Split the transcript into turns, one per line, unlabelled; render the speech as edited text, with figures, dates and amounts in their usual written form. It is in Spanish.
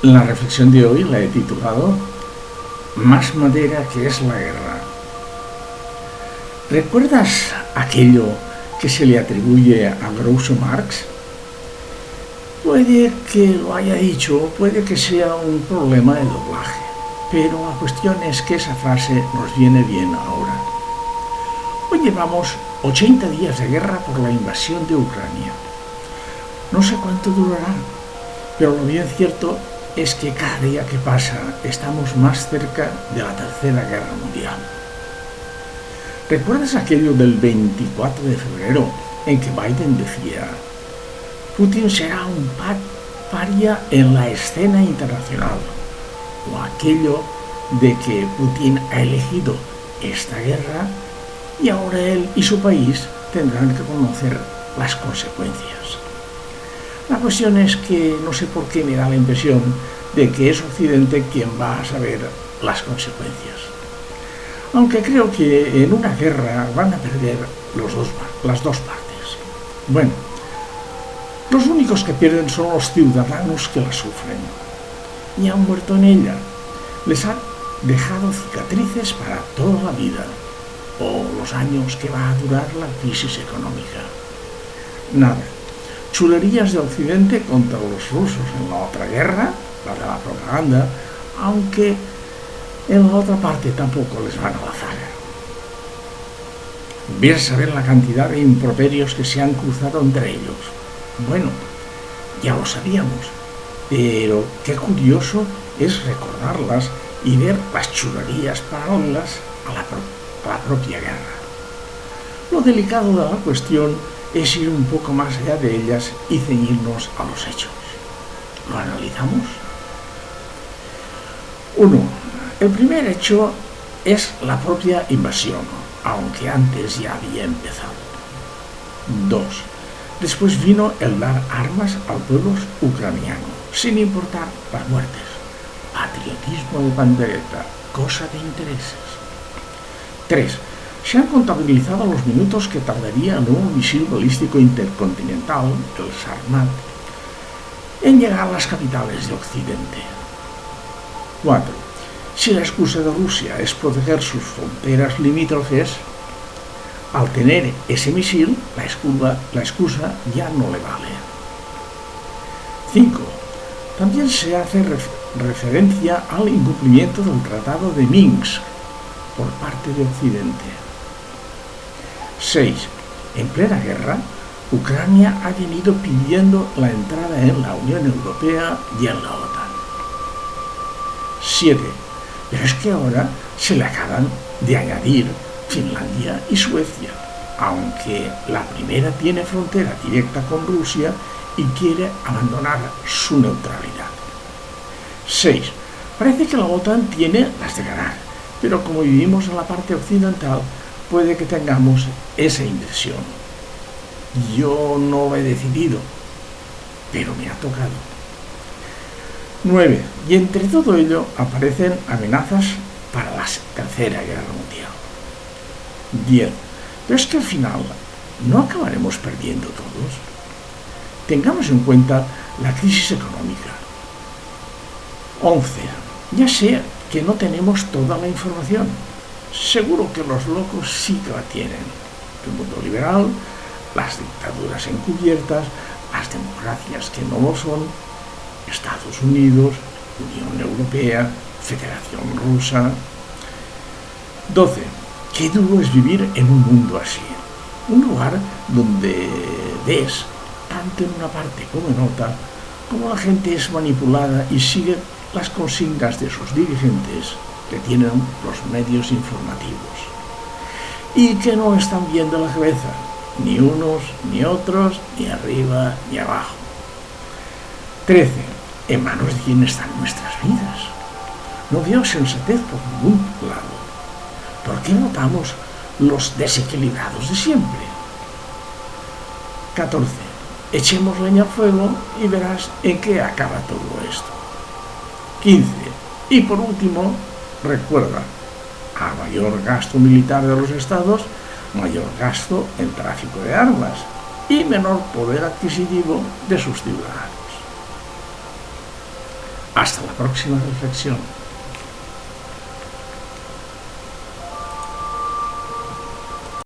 La reflexión de hoy la he titulado Más madera que es la guerra. ¿Recuerdas aquello que se le atribuye a Groucho Marx? Puede que lo haya dicho, puede que sea un problema de doblaje, pero la cuestión es que esa frase nos viene bien ahora. Hoy llevamos 80 días de guerra por la invasión de Ucrania. No sé cuánto durará, pero lo bien cierto es que cada día que pasa estamos más cerca de la Tercera Guerra Mundial. ¿Recuerdas aquello del 24 de febrero en que Biden decía: Putin será un paria en la escena internacional? O aquello de que Putin ha elegido esta guerra y ahora él y su país tendrán que conocer las consecuencias. La cuestión es que no sé por qué me da la impresión de que es Occidente quien va a saber las consecuencias. Aunque creo que en una guerra van a perder las dos partes. Bueno, los únicos que pierden son los ciudadanos que la sufren y han muerto en ella. Les han dejado cicatrices para toda la vida o los años que va a durar la crisis económica. Nada. Chulerías de Occidente contra los rusos en la otra guerra, la de la propaganda, aunque en la otra parte tampoco les van a la zaga. Ver saber la cantidad de improperios que se han cruzado entre ellos. Bueno, ya lo sabíamos, pero qué curioso es recordarlas y ver las chulerías paralelas a la propia guerra. Lo delicado de la cuestión es ir un poco más allá de ellas y ceñirnos a los hechos. ¿Lo analizamos? 1. El primer hecho es la propia invasión, aunque antes ya había empezado. 2. Después vino el dar armas al pueblo ucraniano, sin importar las muertes. Patriotismo de pandereta, cosa de intereses. 3. Se han contabilizado los minutos que tardaría el nuevo misil balístico intercontinental, el Sarmat, en llegar a las capitales de Occidente. 4. Si la excusa de Rusia es proteger sus fronteras limítrofes, al tener ese misil, la excusa ya no le vale. 5. También se hace referencia al incumplimiento del Tratado de Minsk por parte de Occidente. 6. En plena guerra, Ucrania ha venido pidiendo la entrada en la Unión Europea y en la OTAN. 7. Pero es que ahora se le acaban de añadir Finlandia y Suecia, aunque la primera tiene frontera directa con Rusia y quiere abandonar su neutralidad. 6. Parece que la OTAN tiene las de ganar, pero como vivimos en la parte occidental, puede que tengamos esa impresión. Yo no lo he decidido, pero me ha tocado. 9. Y entre todo ello aparecen amenazas para la Tercera Guerra Mundial. 10. Pero es que al final no acabaremos perdiendo todos. Tengamos en cuenta la crisis económica. 11. Ya sé que no tenemos toda la información. Seguro que los locos sí que la tienen. El mundo liberal, las dictaduras encubiertas, las democracias que no lo son, Estados Unidos, Unión Europea, Federación Rusa. 12. Qué duro es vivir en un mundo así. Un lugar donde ves, tanto en una parte como en otra, cómo la gente es manipulada y sigue las consignas de sus dirigentes que tienen los medios informativos y que no están viendo la cabeza, ni unos ni otros, ni arriba ni abajo. 13. ¿En manos de quién están nuestras vidas? No veo sensatez por ningún lado. ¿Por qué votamos los desequilibrados de siempre? 14. Echemos leña al fuego y verás en qué acaba todo esto. 15. Y por último, recuerda, a mayor gasto militar de los estados, mayor gasto en tráfico de armas y menor poder adquisitivo de sus ciudadanos. Hasta la próxima reflexión.